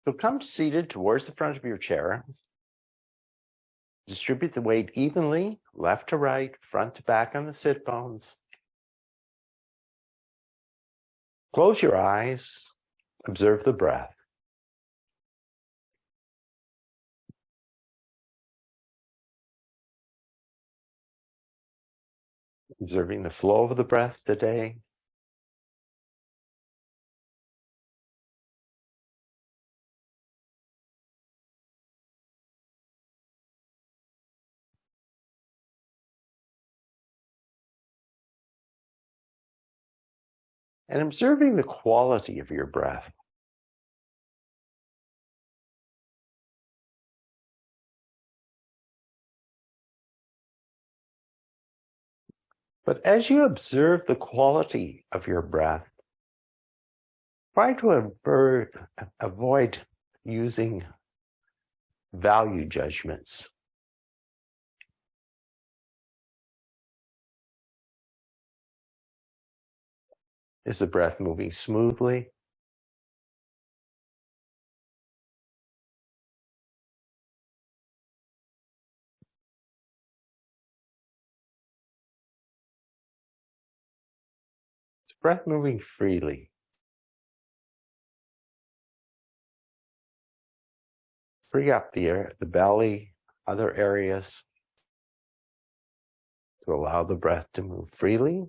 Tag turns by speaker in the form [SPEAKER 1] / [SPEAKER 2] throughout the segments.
[SPEAKER 1] So come seated towards the front of your chair. Distribute the weight evenly, left to right, front to back on the sit bones. Close your eyes. Observe the breath. Observing the flow of the breath today. And observing the quality of your breath. But as you observe the quality of your breath, try to avoid using value judgments. Is the breath moving smoothly? Is the breath moving freely? Free up the belly, other areas to allow the breath to move freely.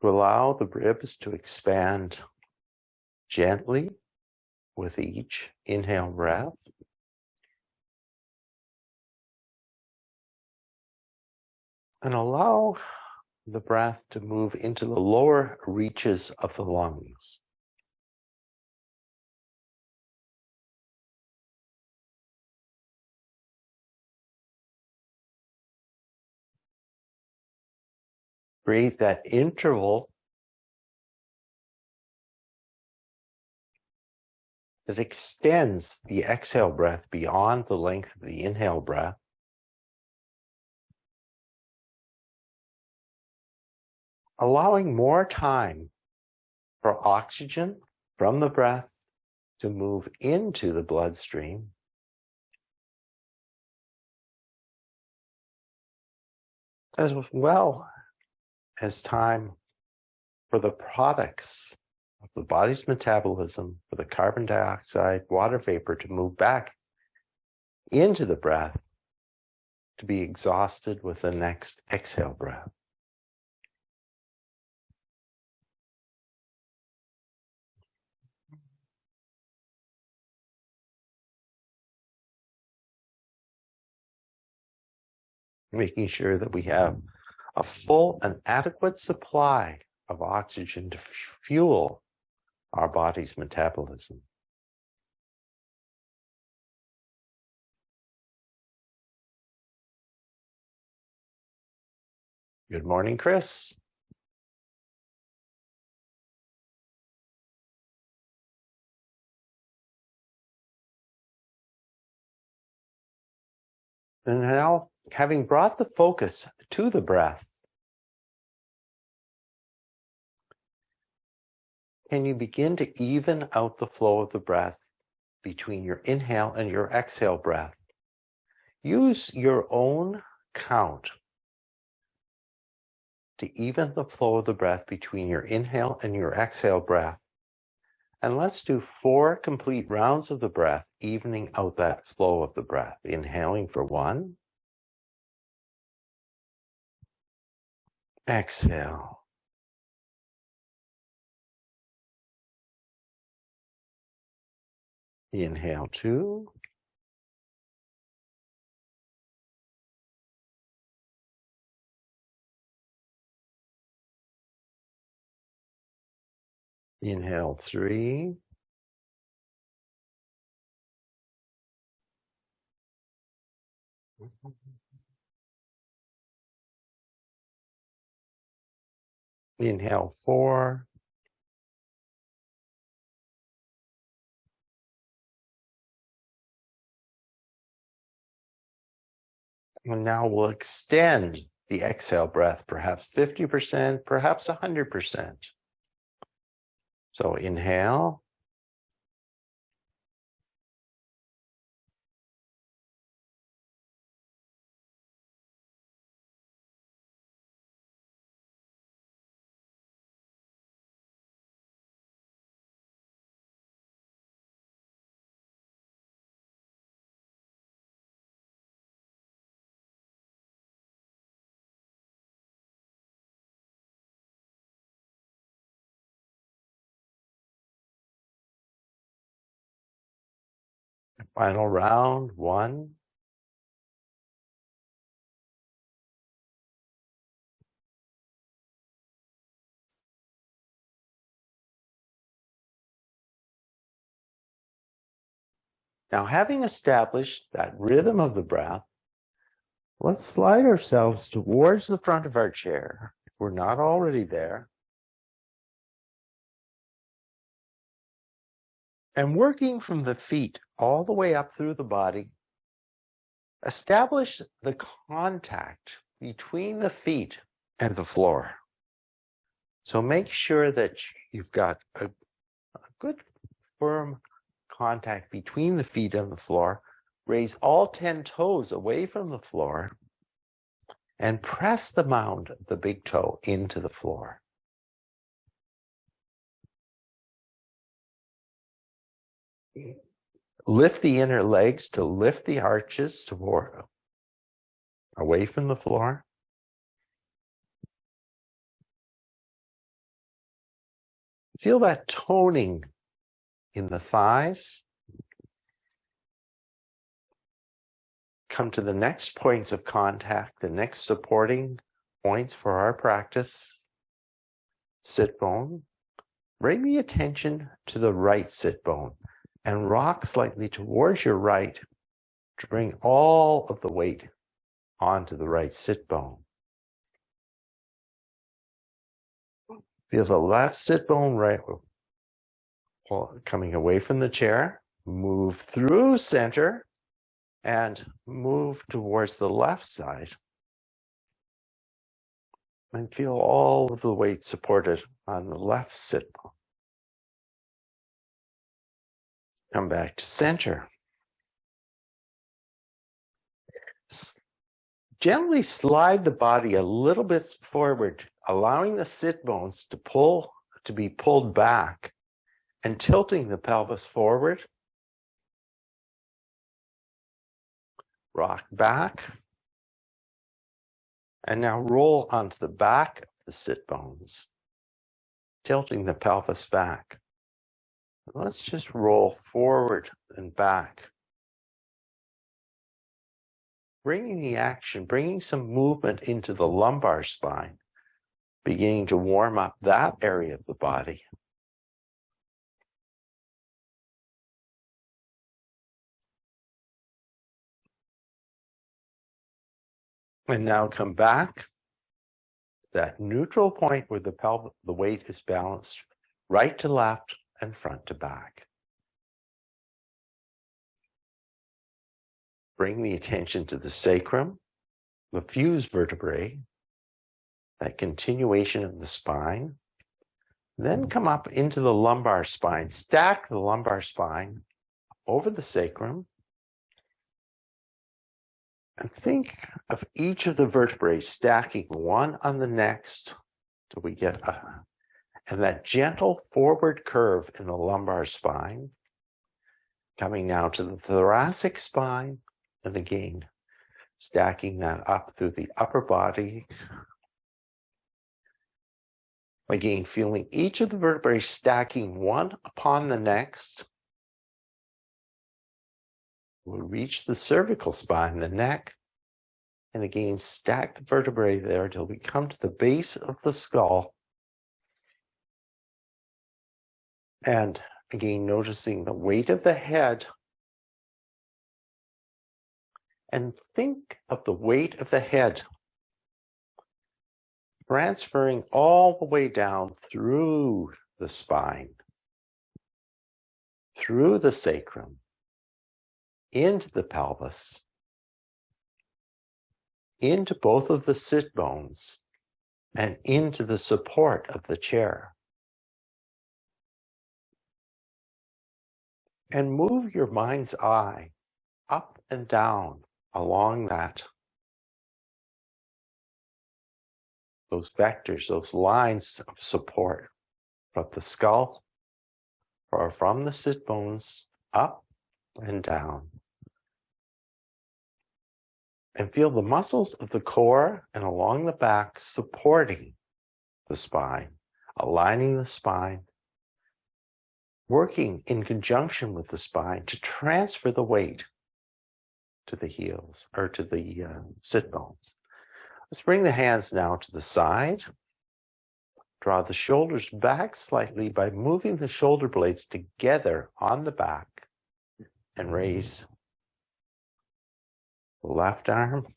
[SPEAKER 1] To allow the ribs to expand gently with each inhale breath. And allow the breath to move into the lower reaches of the lungs. Create that interval that extends the exhale breath beyond the length of the inhale breath. Allowing more time for oxygen from the breath to move into the bloodstream. As well as time for the products of the body's metabolism, for the carbon dioxide, water vapor to move back into the breath to be exhausted with the next exhale breath. Making sure that we have a full and adequate supply of oxygen to fuel our body's metabolism. Good morning, Chris. And now, having brought the focus to the breath, can you begin to even out the flow of the breath between your inhale and your exhale breath? Use your own count to even the flow of the breath between your inhale and your exhale breath. And let's do 4 complete rounds of the breath, evening out that flow of the breath. Inhaling for 1. Exhale. Inhale 2. Inhale 3. Inhale 4. And now we'll extend the exhale breath, perhaps 50%, perhaps 100%. So inhale. Final round, 1. Now, having established that rhythm of the breath, let's slide ourselves towards the front of our chair, if we're not already there. And working from the feet all the way up through the body, establish the contact between the feet and the floor. So make sure that you've got a good firm contact between the feet and the floor. Raise all 10 toes away from the floor and press the mound of the big toe into the floor. Lift the inner legs to lift the arches toward away from the floor. Feel that toning in the thighs. Come to the next points of contact, the next supporting points for our practice. Sit bone. Bring the attention to the right sit bone and rock slightly towards your right to bring all of the weight onto the right sit bone. Feel the left sit bone right coming away from the chair. Move through center and move towards the left side. And feel all of the weight supported on the left sit bone. Come back to center. Gently slide the body a little bit forward, allowing the sit bones to be pulled back and tilting the pelvis forward. Rock back. And now roll onto the back of the sit bones, tilting the pelvis back. Let's just roll forward and back. Bringing the action, bringing some movement into the lumbar spine, beginning to warm up that area of the body. And now come back. That neutral point where the weight is balanced, right to left and front to back. Bring the attention to the sacrum, the fused vertebrae, that continuation of the spine. Then come up into the lumbar spine. Stack the lumbar spine over the sacrum. And think of each of the vertebrae stacking one on the next till we get and that gentle forward curve in the lumbar spine. Coming now to the thoracic spine, and again, stacking that up through the upper body. Again, feeling each of the vertebrae stacking one upon the next. We'll reach the cervical spine, the neck, and again, stack the vertebrae there till we come to the base of the skull. And again, noticing the weight of the head. And think of the weight of the head transferring all the way down through the spine, through the sacrum, into the pelvis, into both of the sit bones, and into the support of the chair. And move your mind's eye up and down along those vectors, those lines of support from the skull or from the sit bones up and down. And feel the muscles of the core and along the back supporting the spine, aligning the spine, working in conjunction with the spine to transfer the weight to the heels or to the sit bones. Let's bring the hands now to the side. Draw the shoulders back slightly by moving the shoulder blades together on the back and raise the left arm,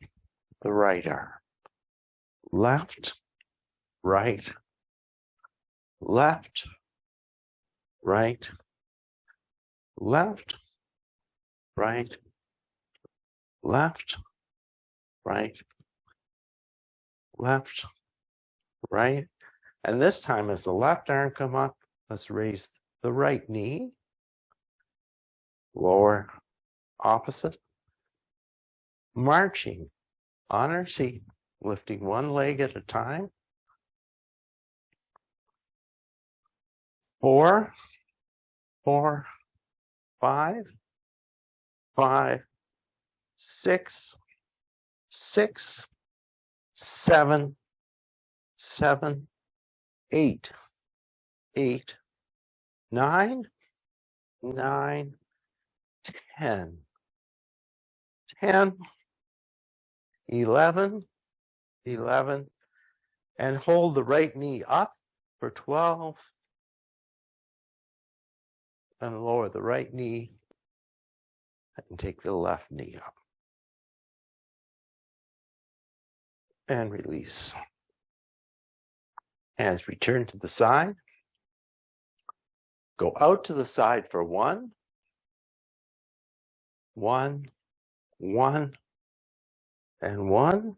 [SPEAKER 1] the right arm. Left, right, left, right, left, right, left, right, left, right. And this time as the left arm come up, let's raise the right knee, lower, opposite, marching on our seat, lifting one leg at a time. 4, 4, 5, 5, 6, 6, 7, 7, 8, 8, 9, 9, 10, 10, 11, 11, and hold the right knee up for 12, and lower the right knee and take the left knee up. And release. Hands return to the side. Go out to the side for 1, 1, 1, and 1,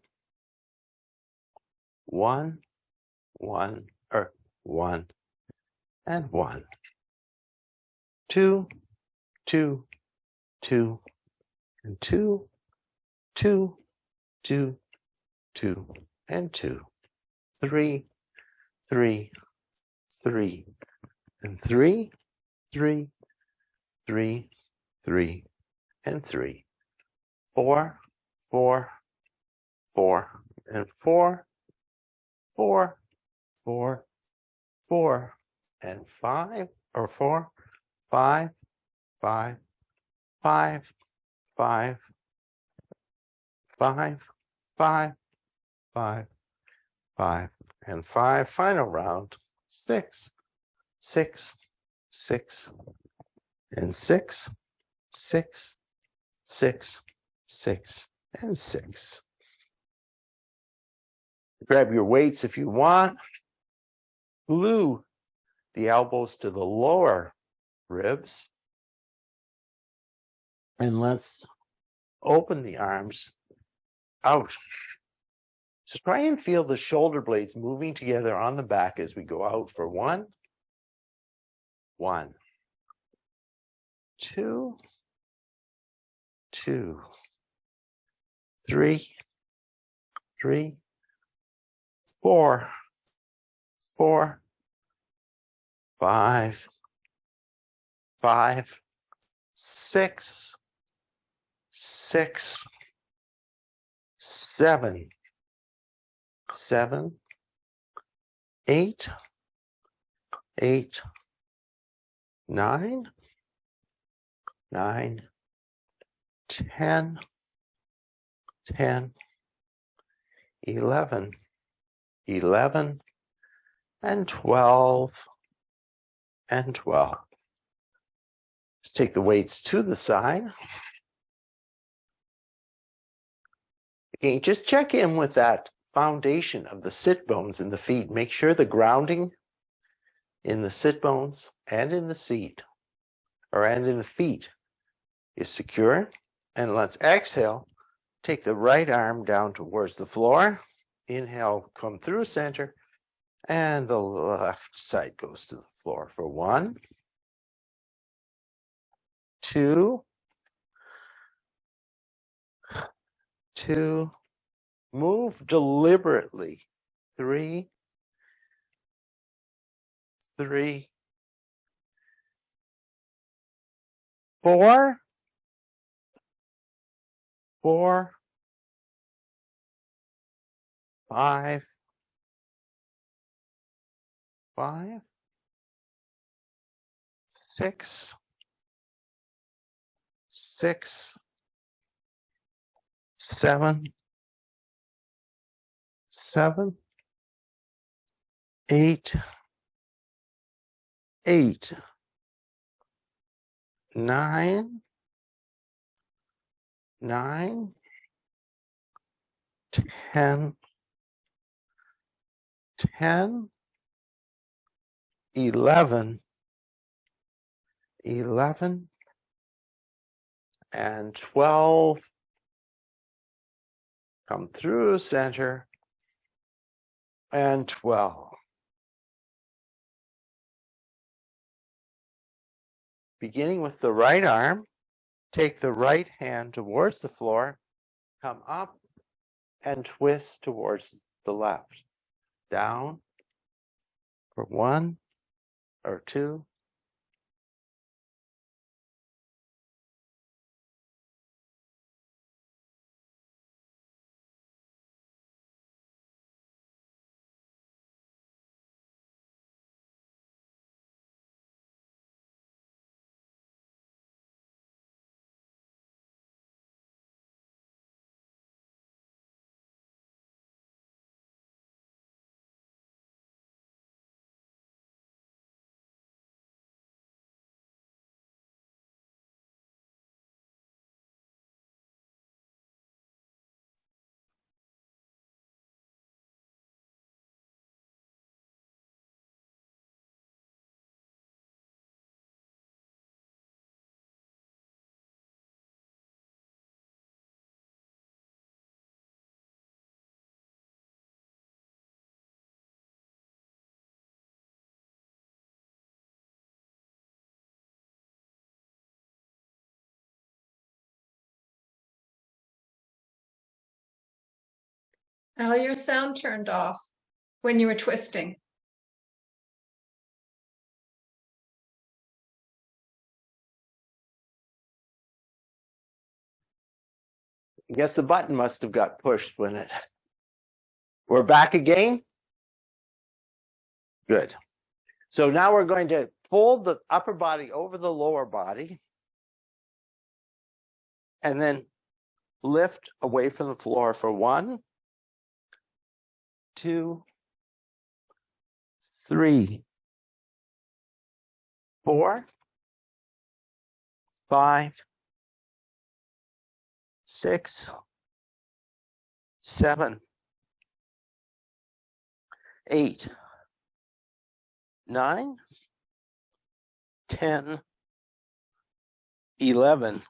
[SPEAKER 1] 1, 1, or 1, and 1. 2, 2, 2, and 2, 2, 2, 2, and 2. 3, 3, 3, and 3, 3, 3, 3, and 3. 4, 4, 4, and 4, 4, 4, 4, and 5, or 4, 5, 5, 5, 5, 5, 5, 5, 5, and 5. Final round. 6, 6, 6, and 6, 6, 6, 6, and 6. Grab your weights if you want. Glue the elbows to the lower ribs. And let's open the arms out. So try and feel the shoulder blades moving together on the back as we go out for 1, 1, 2, 2, 3, 3, 4, 4, 5, 5, 6, 6, 7, 7, 8, 8, 9, 9, 10, 10, 11, 11, and 12, and 12. Let's take the weights to the side. Again, just check in with that foundation of the sit bones in the feet. Make sure the grounding in the sit bones and in the seat, and in the feet, is secure. And let's exhale. Take the right arm down towards the floor. Inhale, come through center. And the left side goes to the floor for 1, 2, move deliberately, 3, 4, 5, 6, 7, 8, 9, 10, 11, and 12. Come through center, and 12. Beginning with the right arm, take the right hand towards the floor, come up and twist towards the left. Down for 1 or 2.
[SPEAKER 2] Al, your sound turned off when you were twisting.
[SPEAKER 1] I guess the button must have got pushed when it. We're back again. Good. So now we're going to fold the upper body over the lower body and then lift away from the floor for 1, 2, 3, 4, 5, 6, 7, 8, 9, 10, 11,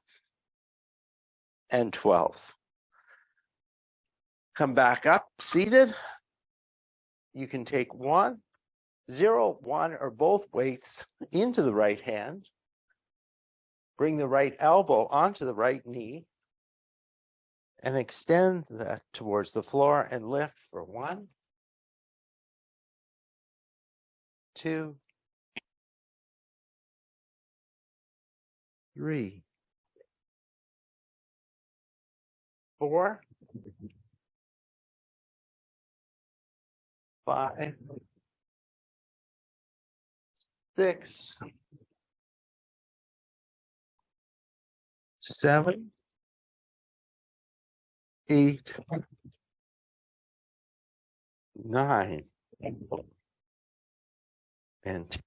[SPEAKER 1] and 12. Come back up, seated. You can take 1, 0, 1, or both weights into the right hand. Bring the right elbow onto the right knee and extend that towards the floor and lift for 1, 2, 3, 4, 5, 6, 7, 8, 9, and 10.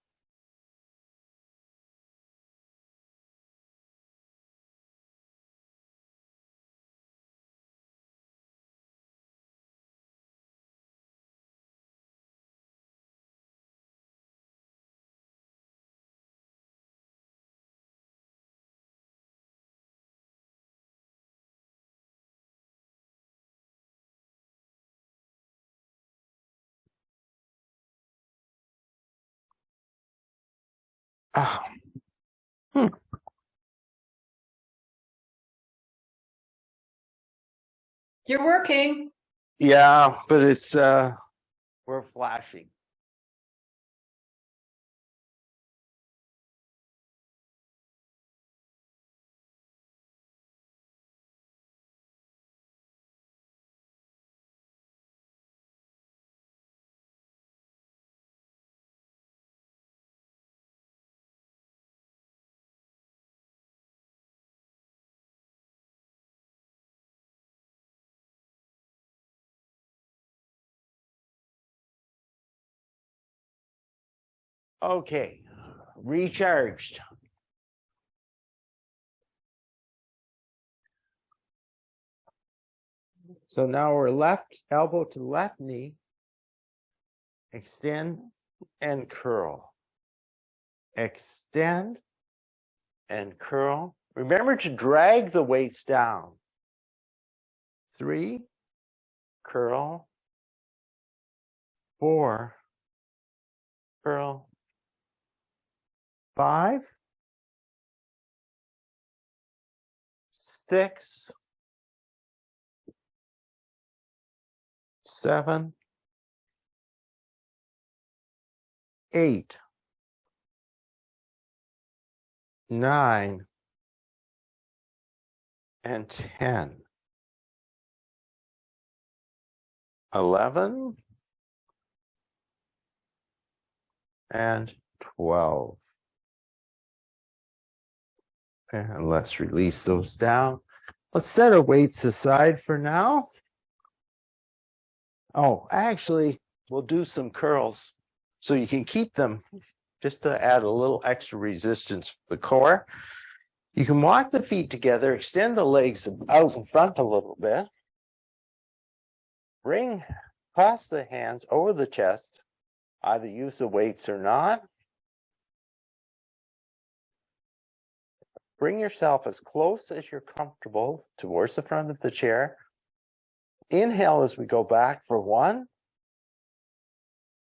[SPEAKER 2] You're working.
[SPEAKER 1] Yeah, but it's we're flashing. Okay, recharged. So now we're left elbow to left knee. Extend and curl. Extend and curl. Remember to drag the weights down. 3, curl. 4, curl. 5, 6, 7, 8, 9, and 10. 11 and 12. And let's release those down. Let's set our weights aside for now. Oh, actually, we'll do some curls so you can keep them just to add a little extra resistance for the core. You can walk the feet together, extend the legs out in front a little bit. Toss the hands over the chest, either use the weights or not. Bring yourself as close as you're comfortable towards the front of the chair. Inhale as we go back for 1.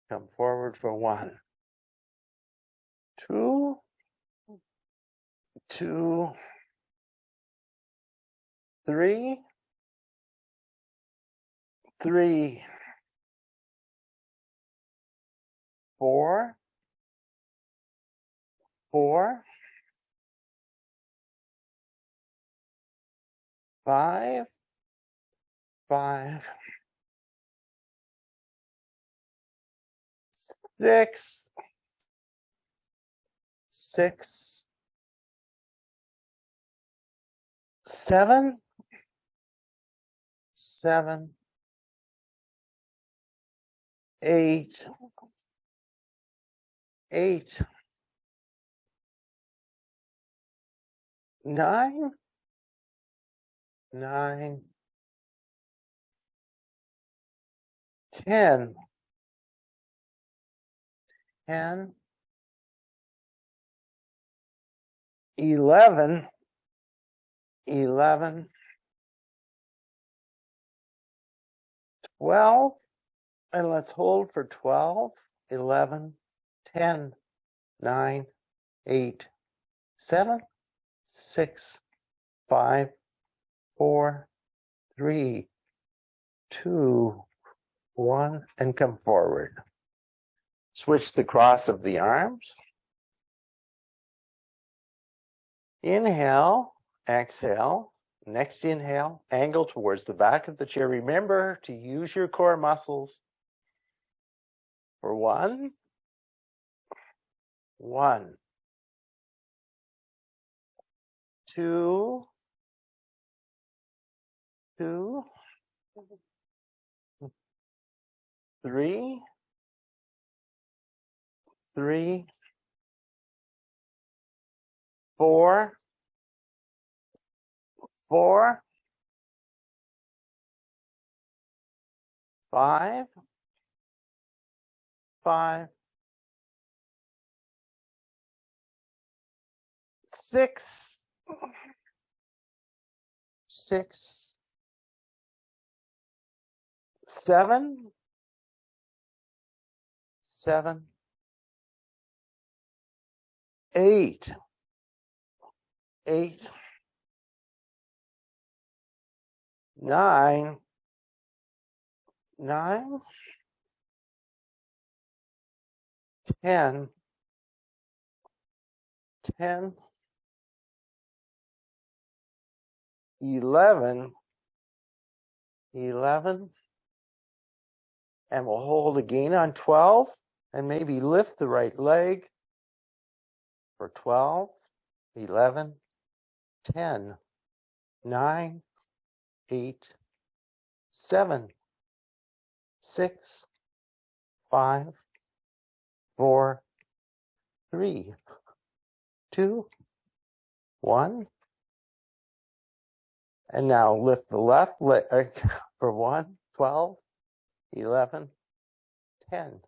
[SPEAKER 1] Come forward for 1. 2, 2, 3, 3, 4, 4, 5, 5, 6, 6, 7, 7, 8, 8, 9, 9, 10, 10, 11, 11, 12, and let's hold for 12, 11, 10, 9, 8, 7, 6, 5, 4, 3, 2, 1, and come forward. Switch the cross of the arms. Inhale, exhale. Next inhale, angle towards the back of the chair. Remember to use your core muscles for 1, 1, 2, 2, 3, 3, 4, 4, 5, 5, 6, 6, 7, 7, 8, 8, 9, 10, 10, 11, 11, and we'll hold again on 12 and maybe lift the right leg for 12, 11, 10, 9, 8, 7, 6, 5, 4, 3, 2, 1. And now lift the left leg for 1, 12, 11, 10,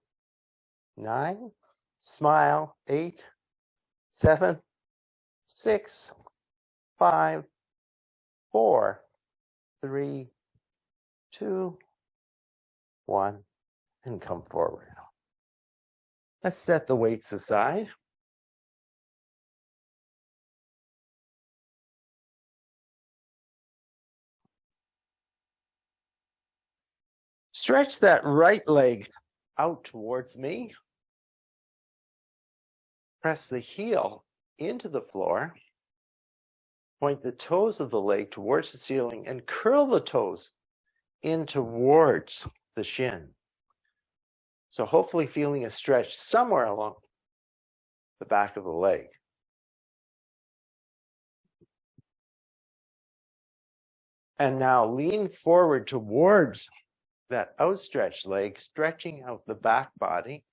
[SPEAKER 1] 9, smile, 8, 7, 6, 5, 4, 3, 2, 1, and come forward. Let's set the weights aside. Stretch that right leg out towards me. Press the heel into the floor. Point the toes of the leg towards the ceiling and curl the toes in towards the shin. So hopefully feeling a stretch somewhere along the back of the leg. And now lean forward towards that outstretched leg, stretching out the back body.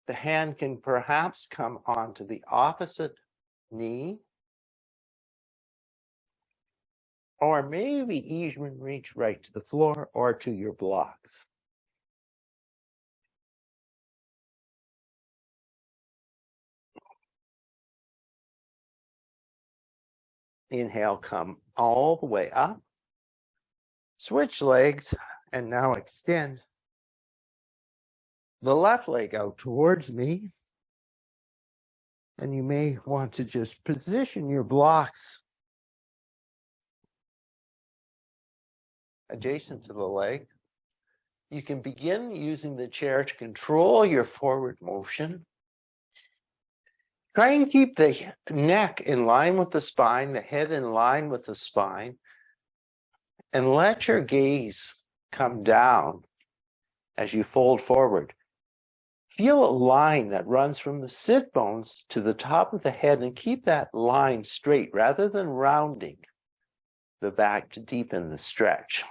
[SPEAKER 1] The hand can perhaps come onto the opposite knee, or maybe even reach right to the floor or to your blocks. Inhale, come all the way up. Switch legs, and now extend the left leg out towards me. And you may want to just position your blocks adjacent to the leg. You can begin using the chair to control your forward motion. Try and keep the neck in line with the spine, the head in line with the spine, and let your gaze come down as you fold forward. Feel a line that runs from the sit bones to the top of the head and keep that line straight rather than rounding the back to deepen the stretch.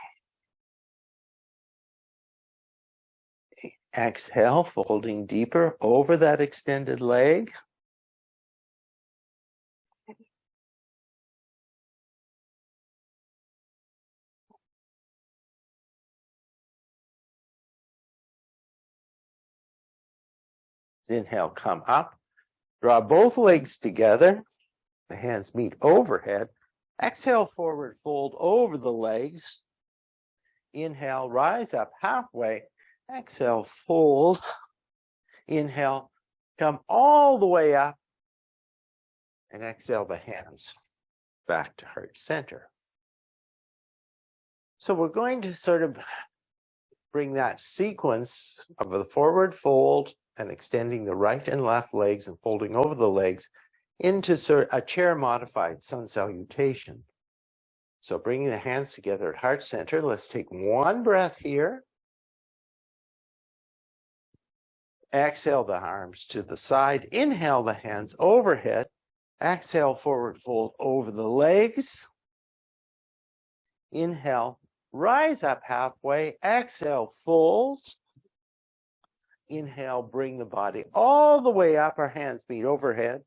[SPEAKER 1] Exhale, folding deeper over that extended leg. Inhale, come up. Draw both legs together. The hands meet overhead. Exhale, forward fold over the legs. Inhale, rise up halfway. Exhale, fold. Inhale, come all the way up. And exhale the hands back to heart center. So we're going to sort of bring that sequence of the forward fold and extending the right and left legs and folding over the legs into sort of a chair modified sun salutation. So bringing the hands together at heart center, let's take one breath here. Exhale the arms to the side. Inhale the hands overhead. Exhale, forward fold over the legs. Inhale, rise up halfway. Exhale, fold. Inhale, bring the body all the way up. Our hands meet overhead.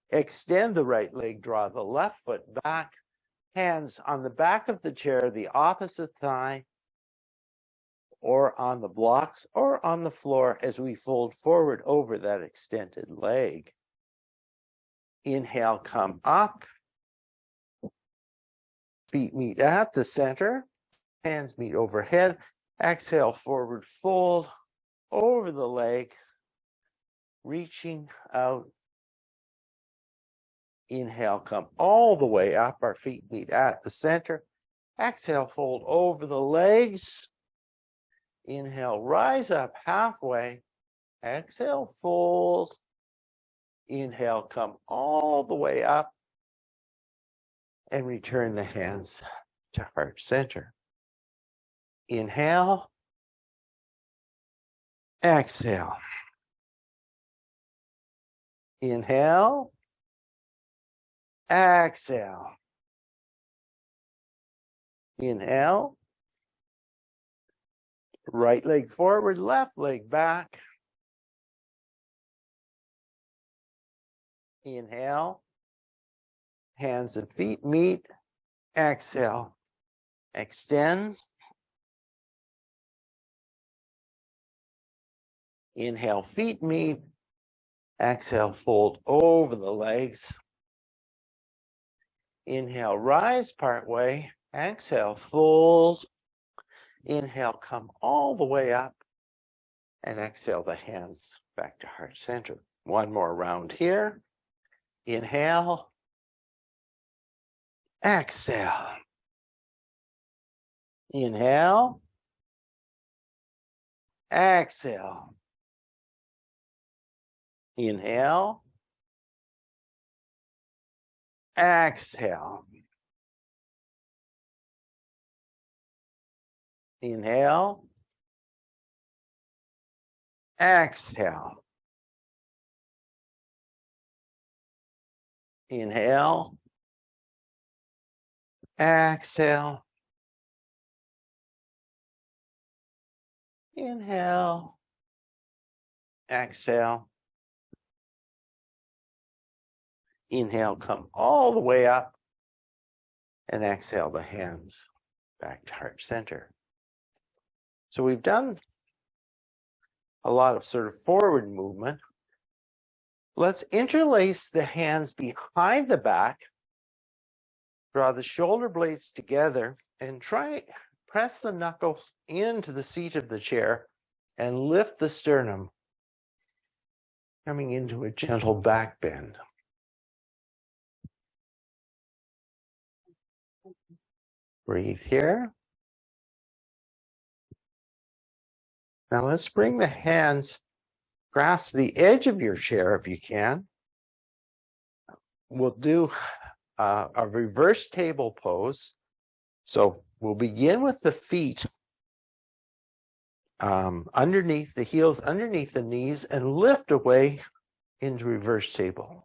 [SPEAKER 1] Extend the right leg, draw the left foot back. Hands on the back of the chair, the opposite thigh, or on the blocks, or on the floor as we fold forward over that extended leg. Inhale, come up. Feet meet at the center. Hands meet overhead. Exhale, forward fold over the leg, reaching out. Inhale, come all the way up. Our feet meet at the center. Exhale, fold over the legs. Inhale, rise up halfway. Exhale, fold. Inhale, come all the way up and return the hands to heart center. Inhale. Exhale. Inhale. Exhale. Inhale. Right leg forward, left leg back. Inhale. Hands and feet meet. Exhale. Extend. Inhale, feet meet. Exhale, fold over the legs. Inhale, rise part way. Exhale, fold. Inhale, come all the way up. And exhale the hands back to heart center. One more round here. Inhale. Exhale. Inhale. Exhale. Inhale. Exhale. Inhale. Exhale. Inhale. Exhale. Inhale. Exhale. Inhale, come all the way up. And exhale the hands back to heart center. So we've done a lot of sort of forward movement. Let's interlace the hands behind the back. Draw the shoulder blades together and press the knuckles into the seat of the chair and lift the sternum, coming into a gentle back bend. Breathe here. Now let's bring the hands, grasp the edge of your chair if you can. We'll do a reverse table pose. So we'll begin with the feet underneath the heels, underneath the knees, and lift away into reverse table.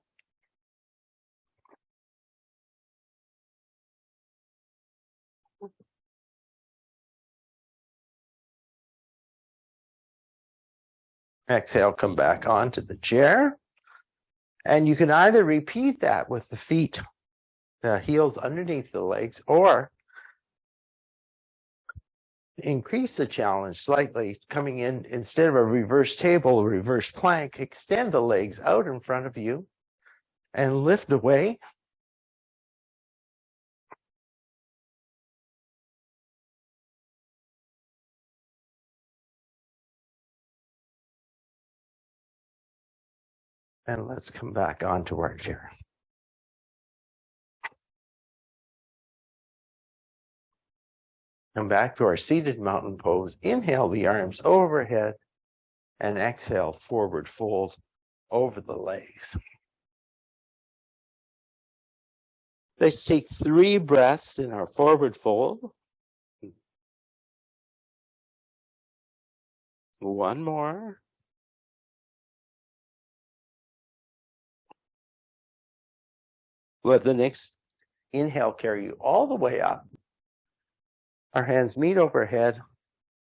[SPEAKER 1] Exhale, come back onto the chair. And you can either repeat that with the feet, the heels underneath the legs, or increase the challenge slightly, coming in instead of a reverse table, a reverse plank. Extend the legs out in front of you and lift away. And let's come back onto our chair. Come back to our seated mountain pose. Inhale the arms overhead and exhale, forward fold over the legs. Let's take 3 breaths in our forward fold. One more. Let the next inhale carry you all the way up. Our hands meet overhead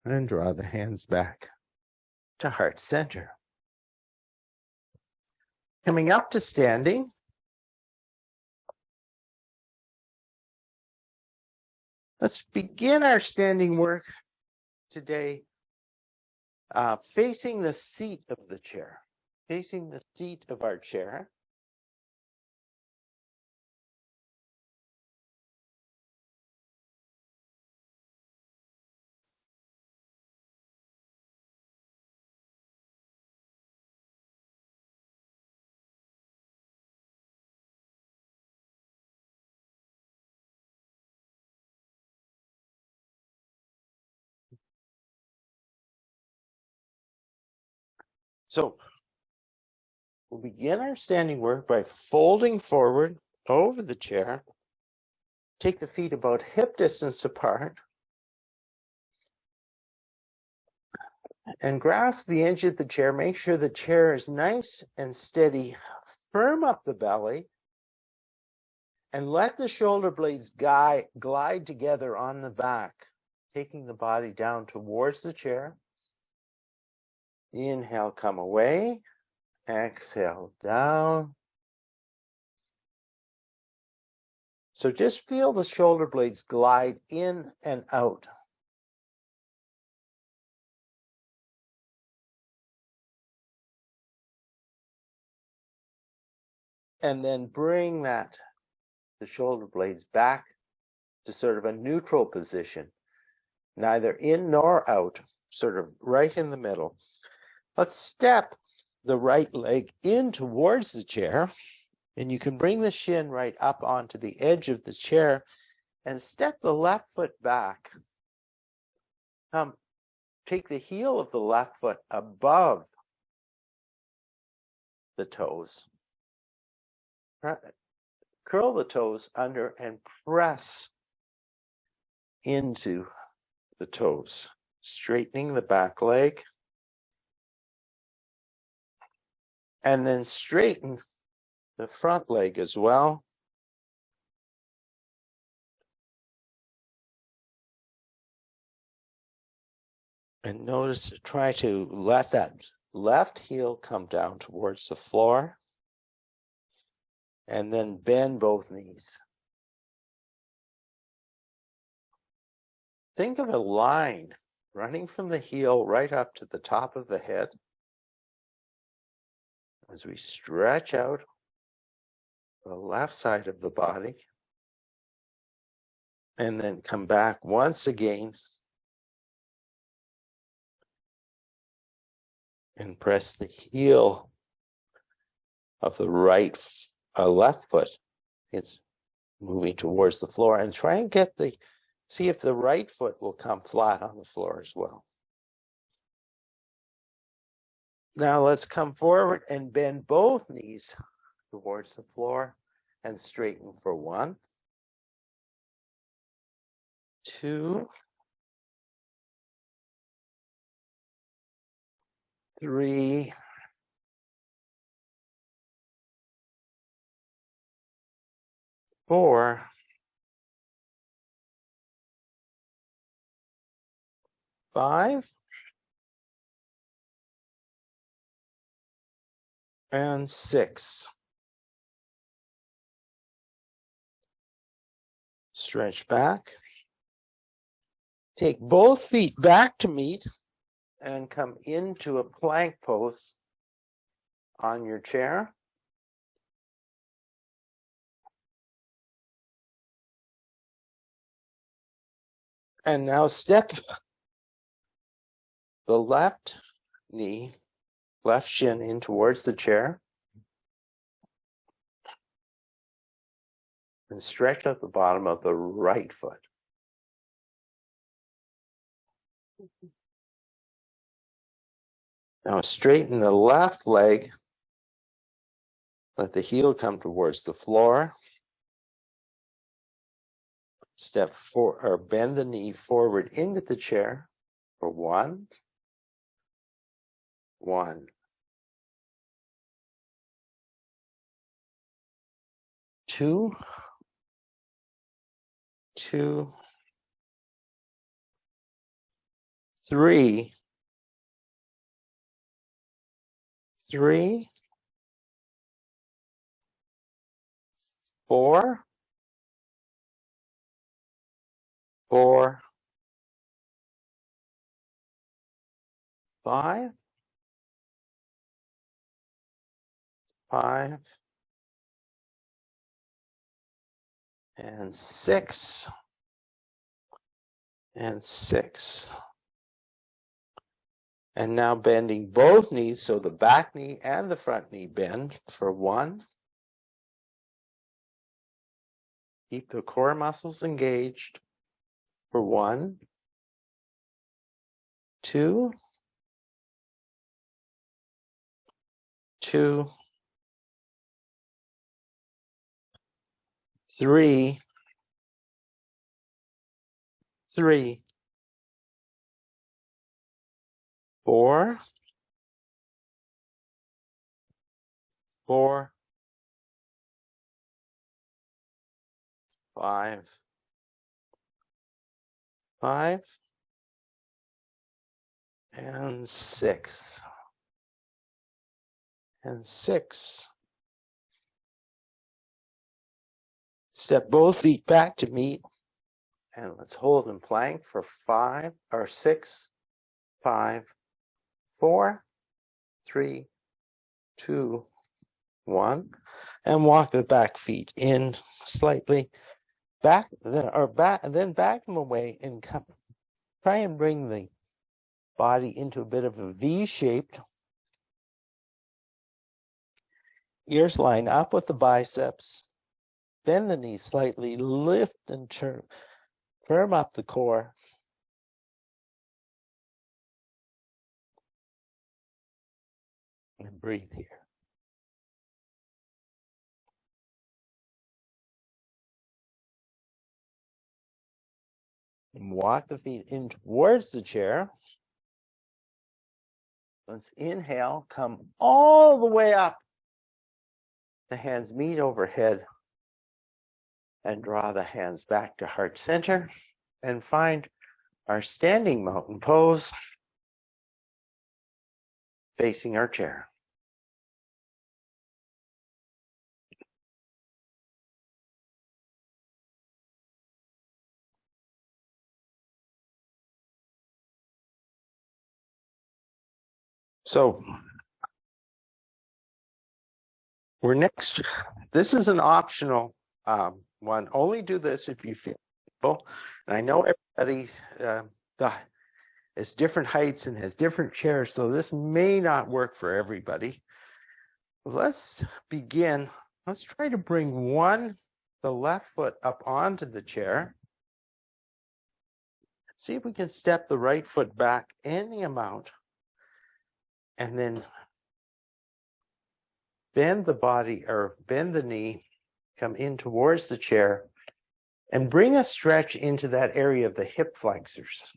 [SPEAKER 1] and draw the hands back to heart center. Coming up to standing. Let's begin our standing work today facing the seat of the chair, facing the seat of our chair. So we'll begin our standing work by folding forward over the chair. Take the feet about hip distance apart. And grasp the edge of the chair. Make sure the chair is nice and steady. Firm up the belly. And let the shoulder blades glide together on the back, taking the body down towards the chair. Inhale, come away. Exhale, down. So just feel the shoulder blades glide in and out. And then bring the shoulder blades back to sort of a neutral position, neither in nor out, sort of right in the middle. Let's step the right leg in towards the chair, and you can bring the shin right up onto the edge of the chair and step the left foot back. Take the heel of the left foot above the toes. Curl the toes under and press into the toes, straightening the back leg. And then straighten the front leg as well. And notice, try to let that left heel come down towards the floor. And then bend both knees. Think of a line running from the heel right up to the top of the head. As we stretch out the left side of the body. And then come back once again. And press the heel of the left foot. It's moving towards the floor, and try and see if the right foot will come flat on the floor as well. Now let's come forward and bend both knees towards the floor and straighten for 1, 2, 3, 4, 5, and 6. Stretch back. Take both feet back to meet and come into a plank pose on your chair. And now step the left shin in towards the chair. And stretch out the bottom of the right foot. Now straighten the left leg. Let the heel come towards the floor. Bend the knee forward into the chair for 1, 2, 3, 4, 5, and 6, and 6. And now bending both knees, so the back knee and the front knee bend for 1. Keep the core muscles engaged for 1, 2, 2, 3, 3, 4, 4, 5, 5, and 6, and 6. Step both feet back to meet, and let's hold in plank for 5 or 6, 5, 4, 3, 2, 1, and walk the back feet in slightly back, then back them away and come. Try and bring the body into a bit of a V shaped. Ears line up with the biceps. Bend the knees slightly, lift and turn, firm up the core. And breathe here. And walk the feet in towards the chair. Let's inhale, come all the way up. The hands meet overhead. And draw the hands back to heart center. And find our standing mountain pose facing our chair. So we're next. This is an optional one. Only do this if you feel comfortable. And I know everybody is different heights and has different chairs, so this may not work for everybody. Let's begin. Let's try to bring the left foot up onto the chair. See if we can step the right foot back any amount. And then bend the body or bend the knee, come in towards the chair, and bring a stretch into that area of the hip flexors.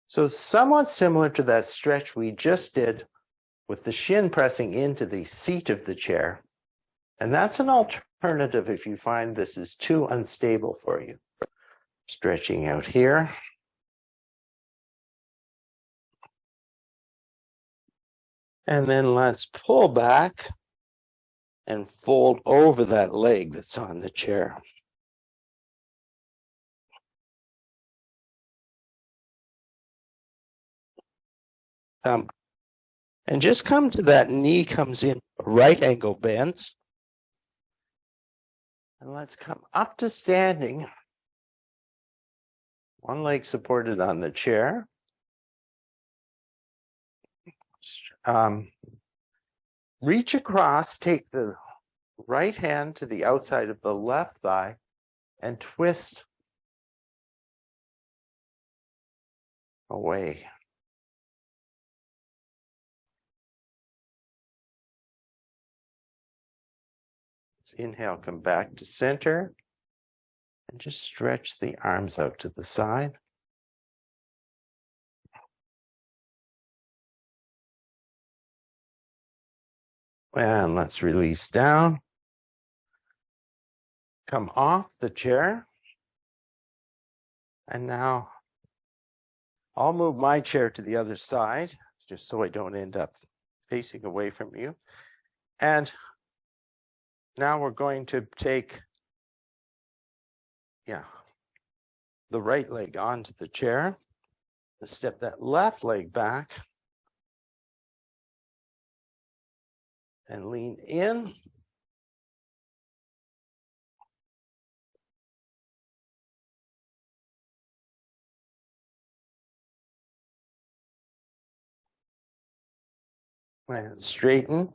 [SPEAKER 1] So somewhat similar to that stretch we just did with the shin pressing into the seat of the chair. And that's an alternative if you find this is too unstable for you. Stretching out here. And then let's pull back and fold over that leg that's on the chair. And just come to that knee comes in right angle bend. And let's come up to standing. One leg supported on the chair. Reach across, take the right hand to the outside of the left thigh and twist away. Let's inhale, come back to center and just stretch the arms out to the side. And let's release down. Come off the chair. And now I'll move my chair to the other side, just so I don't end up facing away from you. And now we're going to take, the right leg onto the chair. Let's step that left leg back. And lean in. And straighten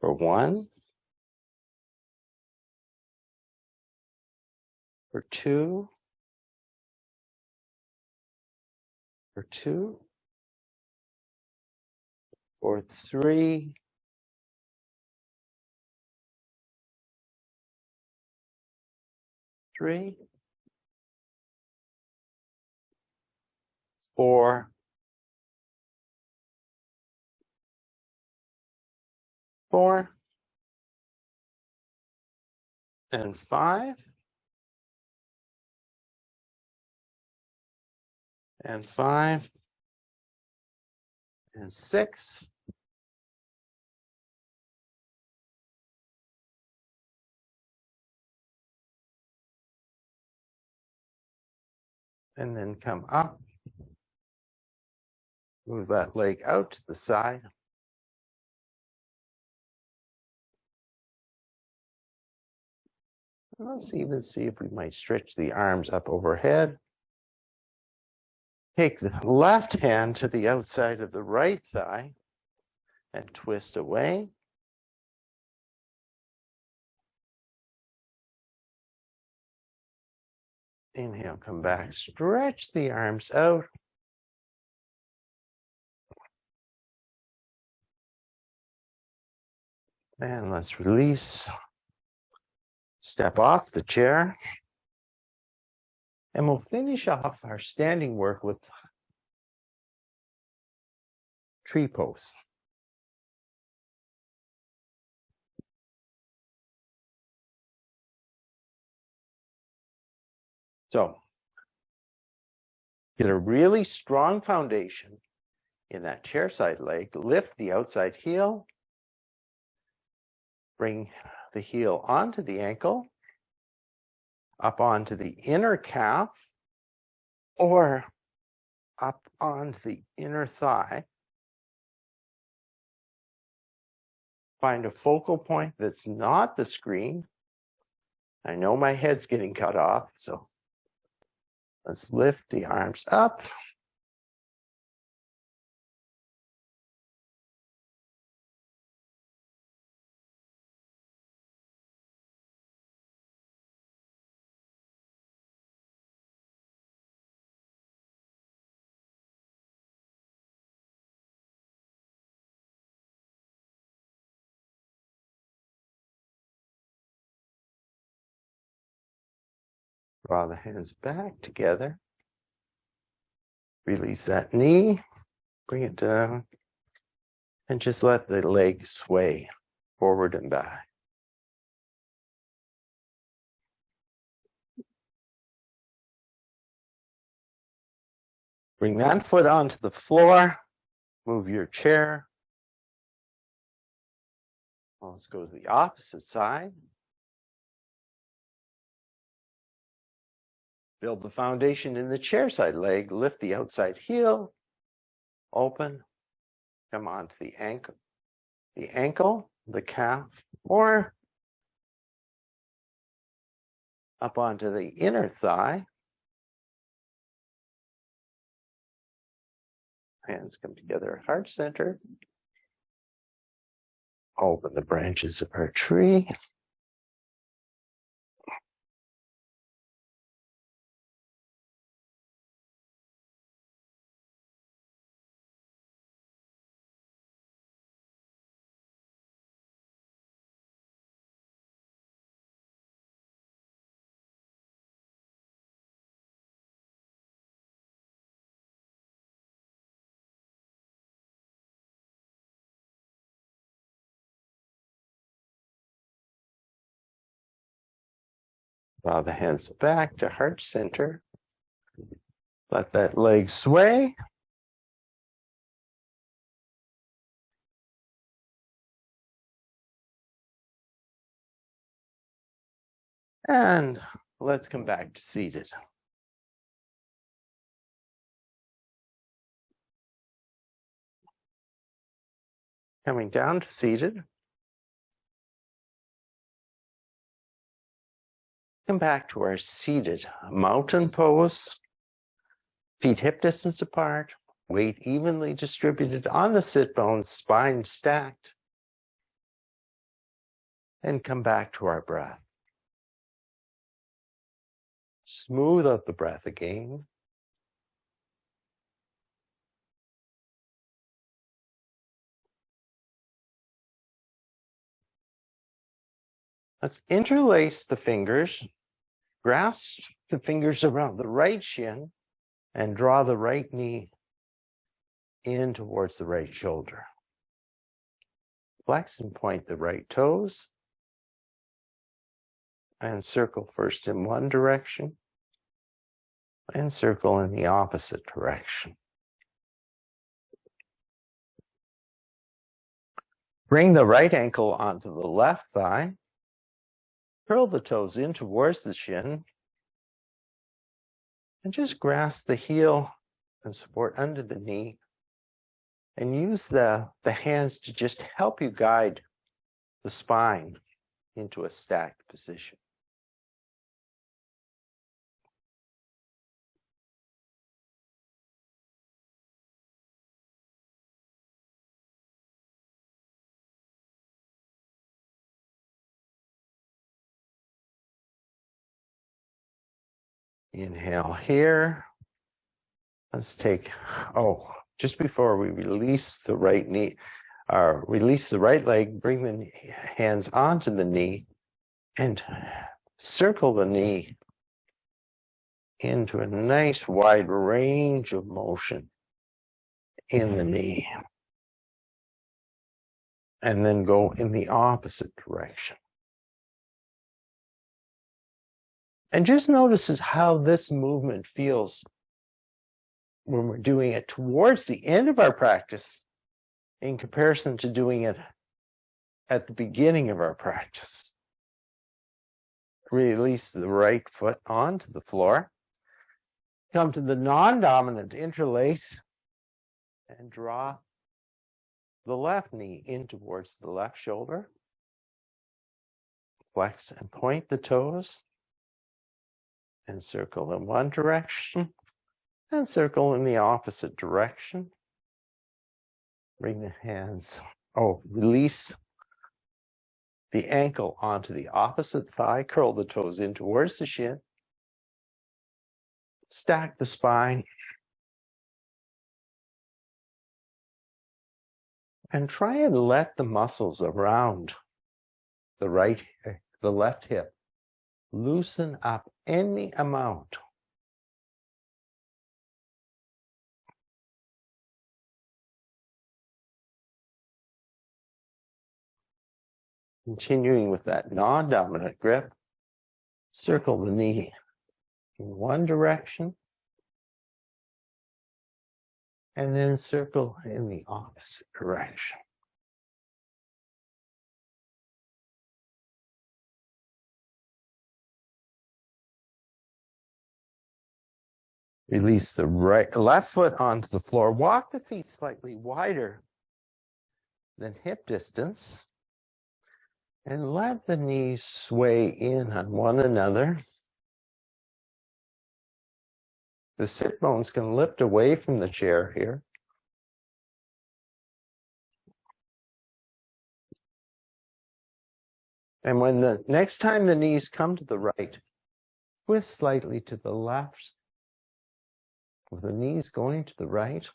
[SPEAKER 1] for 1, for 2, for 2, for 3, 3, 4, 4, and 5, and 5, and 6, and then come up. Move that leg out to the side. Let's even see if we might stretch the arms up overhead. Take the left hand to the outside of the right thigh and twist away. Inhale, come back, stretch the arms out. And let's release. Step off the chair. And we'll finish off our standing work with tree pose. So, get a really strong foundation in that chair side leg. Lift the outside heel. Bring the heel onto the ankle, up onto the inner calf, or up onto the inner thigh. Find a focal point that's not the screen. I know my head's getting cut off, so let's lift the arms up. Draw the hands back together. Release that knee. Bring it down. And just let the leg sway forward and back. Bring that foot onto the floor. Move your chair. Well, let's go to the opposite side. Build the foundation in the chair side leg. Lift the outside heel. Open. Come onto the ankle, the calf, or up onto the inner thigh. Hands come together at heart center. Open the branches of our tree. Draw the hands back to heart center. Let that leg sway. And let's come back to seated. Coming down to seated. Come back to our seated mountain pose. Feet hip distance apart. Weight evenly distributed on the sit bones, spine stacked. And come back to our breath. Smooth out the breath again. Let's interlace the fingers, grasp the fingers around the right shin, and draw the right knee in towards the right shoulder. Flex and point the right toes, and circle first in one direction, and circle in the opposite direction. Bring the right ankle onto the left thigh, curl the toes in towards the shin, and just grasp the heel and support under the knee, and use the hands to just help you guide the spine into a stacked position. Inhale here. Let's take, just before we release the right knee, release the right leg, bring the hands onto the knee and circle the knee into a nice wide range of motion in the knee. And then go in the opposite direction. And just notice how this movement feels when we're doing it towards the end of our practice in comparison to doing it at the beginning of our practice. Release the right foot onto the floor. Come to the non-dominant interlace and draw the left knee in towards the left shoulder. Flex and point the toes. And circle in one direction, and circle in the opposite direction. Bring the hands, release the ankle onto the opposite thigh, curl the toes in towards the shin. Stack the spine. And try and let the muscles around the left hip loosen up any amount. Continuing with that non-dominant grip, circle the knee in one direction, and then circle in the opposite direction. Release the left foot onto the floor. Walk the feet slightly wider than hip distance. And let the knees sway in on one another. The sit bones can lift away from the chair here. And when the next time the knees come to the right, twist slightly to the left, with the knees going to the right.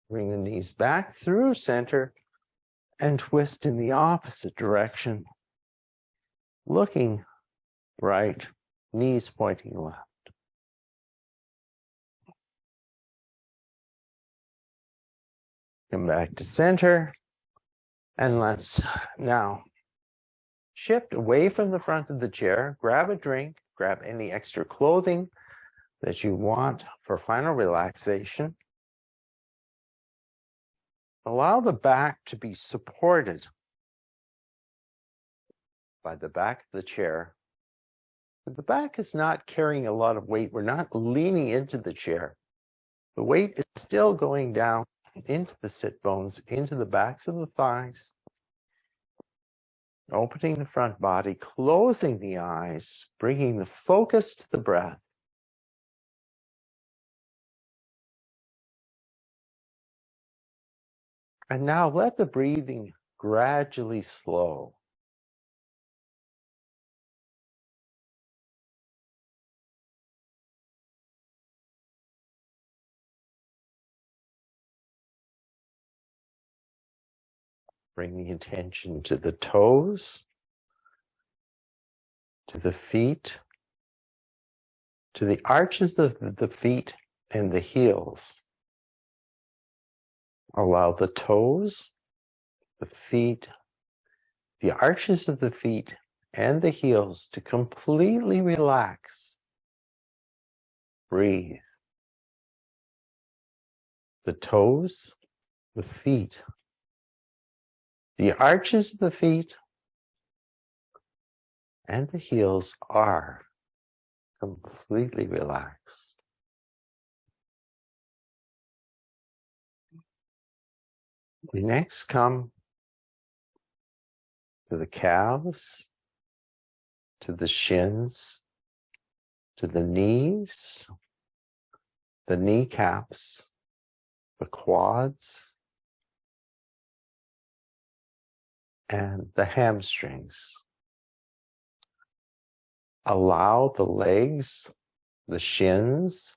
[SPEAKER 1] Bring the knees back through center and twist in the opposite direction. Looking right, knees pointing left. Come back to center. And let's now shift away from the front of the chair, grab a drink, grab any extra clothing that you want for final relaxation. Allow the back to be supported by the back of the chair. The back is not carrying a lot of weight. We're not leaning into the chair. The weight is still going down into the sit bones, into the backs of the thighs. Opening the front body, closing the eyes, bringing the focus to the breath. And now let the breathing gradually slow. Bring the attention to the toes, to the feet, to the arches of the feet and the heels. Allow the toes, the feet, the arches of the feet and the heels to completely relax. Breathe. The toes, the feet, the arches of the feet and the heels are completely relaxed. We next come to the calves, to the shins, to the knees, the kneecaps, the quads, and the hamstrings. Allow the legs, the shins,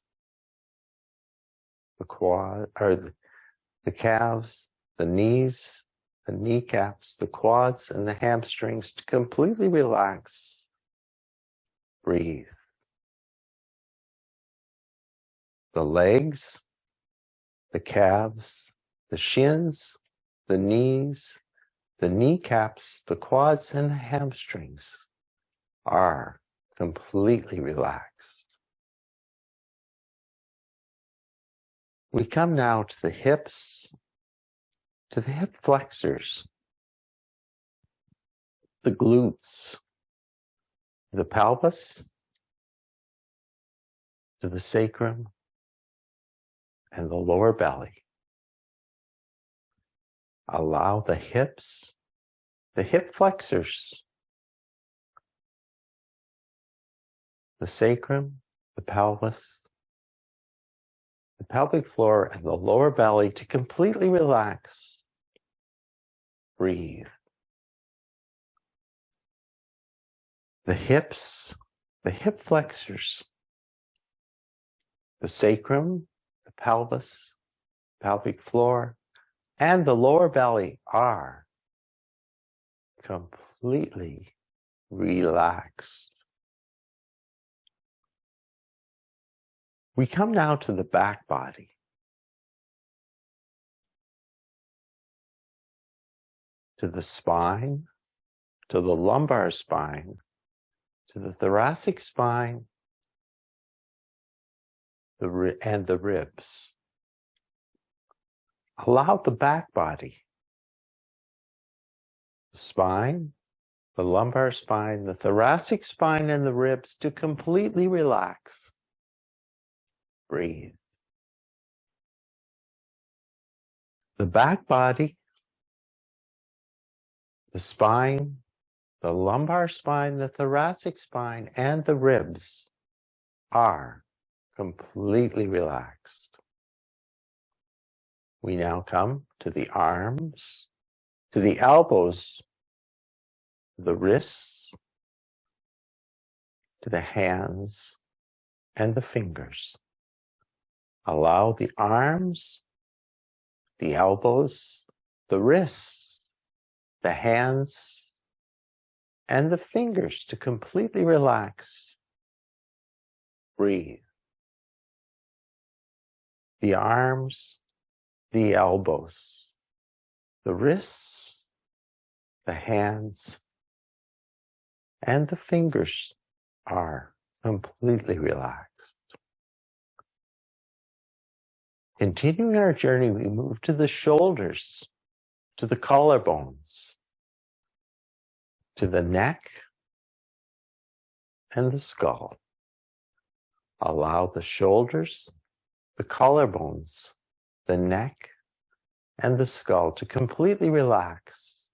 [SPEAKER 1] the quad, or the calves, the knees, the kneecaps, the quads, and the hamstrings to completely relax. Breathe. The legs, the calves, the shins, the knees, the kneecaps, the quads, and the hamstrings are completely relaxed. We come now to the hips, to the hip flexors, the glutes, the pelvis, to the sacrum, and the lower belly. Allow the hips, the hip flexors, the sacrum, the pelvis, the pelvic floor, and the lower belly to completely relax. Breathe. The hips, the hip flexors, the sacrum, the pelvis, pelvic floor, and the lower belly are completely relaxed. We come now to the back body. To the spine, to the lumbar spine, to the thoracic spine, and the ribs. Allow the back body, the spine, the lumbar spine, the thoracic spine, and the ribs to completely relax. Breathe. The back body, the spine, the lumbar spine, the thoracic spine, and the ribs are completely relaxed. We now come to the arms, to the elbows, the wrists, to the hands, and the fingers. Allow the arms, the elbows, the wrists, the hands, and the fingers to completely relax. Breathe. The arms, the elbows, the wrists, the hands, and the fingers are completely relaxed. Continuing our journey, we move to the shoulders, to the collarbones, to the neck, and the skull. Allow the shoulders, the collarbones, the neck, and the skull to completely relax.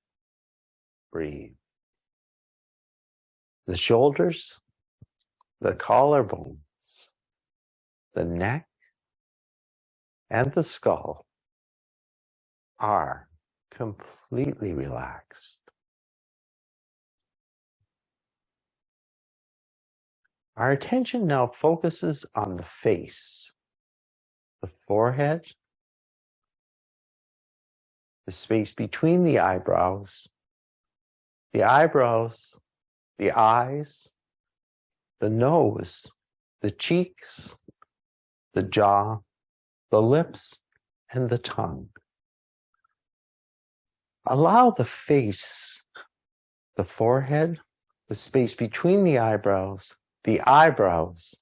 [SPEAKER 1] Breathe. The shoulders, the collarbones, the neck, and the skull are completely relaxed. Our attention now focuses on the face, the forehead, the space between the eyes, the eyes, the nose, the cheeks, the jaw, the lips, and the tongue. Allow the face, the forehead, the space between the eyebrows, the eyes,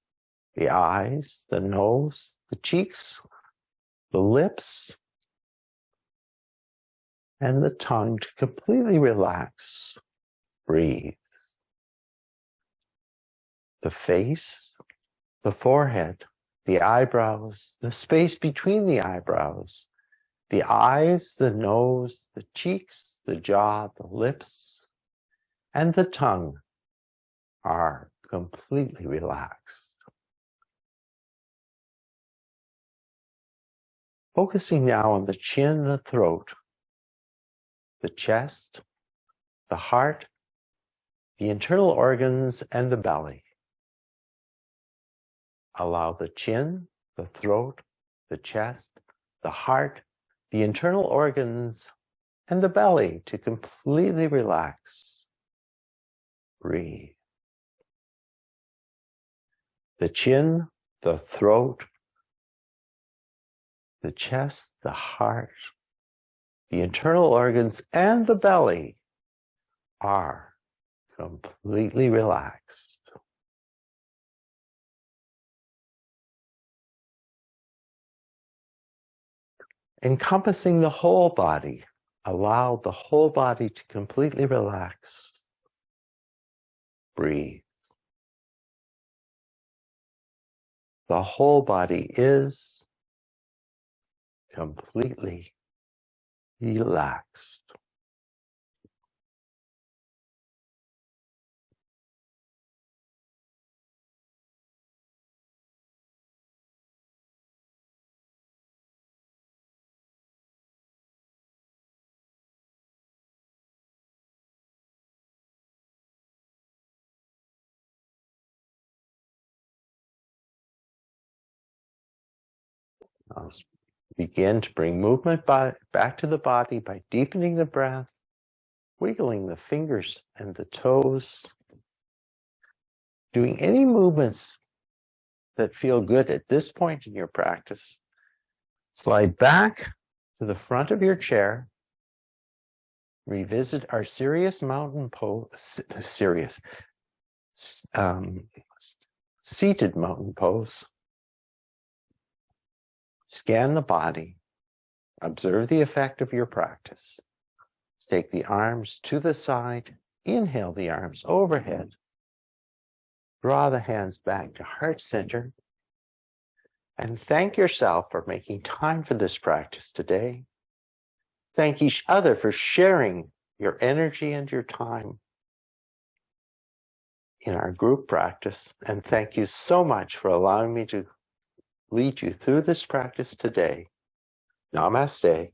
[SPEAKER 1] the nose, the cheeks, the lips, and the tongue to completely relax. Breathe. The face, the forehead, the eyebrows, the space between the eyebrows, the eyes, the nose, the cheeks, the jaw, the lips, and the tongue are completely relaxed. Focusing now on the chin, the throat, the chest, the heart, the internal organs, and the belly. Allow the chin, the throat, the chest, the heart, the internal organs, and the belly to completely relax. Breathe. The chin, the throat, the chest, the heart, the internal organs, and the belly are completely relaxed. Encompassing the whole body, allow the whole body to completely relax. Breathe. The whole body is completely relaxed. Now begin to bring movement back to the body by deepening the breath, wiggling the fingers and the toes, doing any movements that feel good at this point in your practice. Slide back to the front of your chair. Revisit our seated mountain pose. Scan the body. Observe the effect of your practice. Take the arms to the side. Inhale the arms overhead. Draw the hands back to heart center. And thank yourself for making time for this practice today. Thank each other for sharing your energy and your time in our group practice. And thank you so much for allowing me to lead you through this practice today. Namaste.